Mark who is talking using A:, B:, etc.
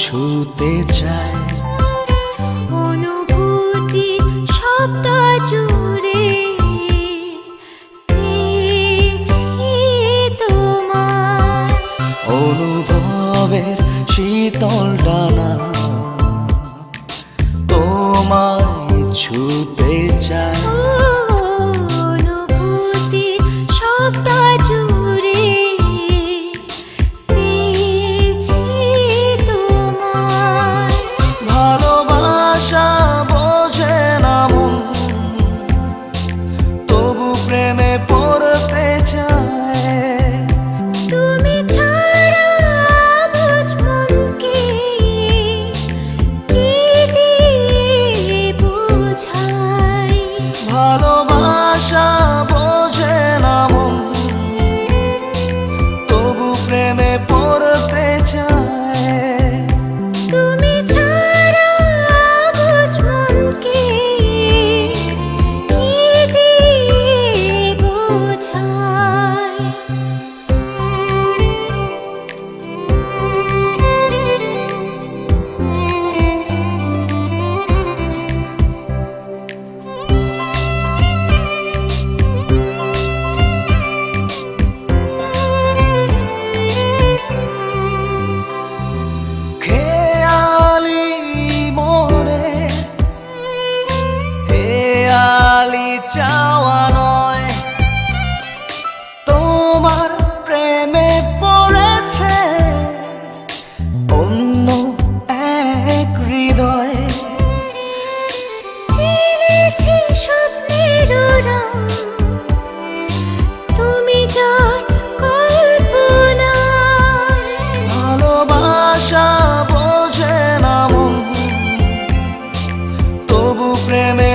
A: ছুতে চায়।
B: অনুভূতির সবটা জুড়ে পেয়েছি তোমার।
A: অনুভবের শীতল ডানা তোমায় ছুতে চায়।
B: অনুভূতির সবটা জুড়ে পেয়েছি তোমার।
A: ভালোবাসা বোঝে না মন, তবু প্রেমে পড়তে চায়।
B: তুমি ছাড়া বুঝ মনকে কি দিয়ে বোঝাই।
A: ভালোবাসা বোঝে না মন, তবু প্রেমে পড়তে চায়।
B: তুমি ছাড়া বুঝ মনকে কি দিয়ে বোঝাই।
A: খেয়ালি মনে হেয়ালি চাওয়া নয়, তোমার প্রেমে পড়েছে অন্য এক হৃদয়।
B: চিনেছি স্বপ্নের রং, তুমি যার কল্পনায়।
A: ভালোবাসা বোঝে না মন, তবু প্রেমে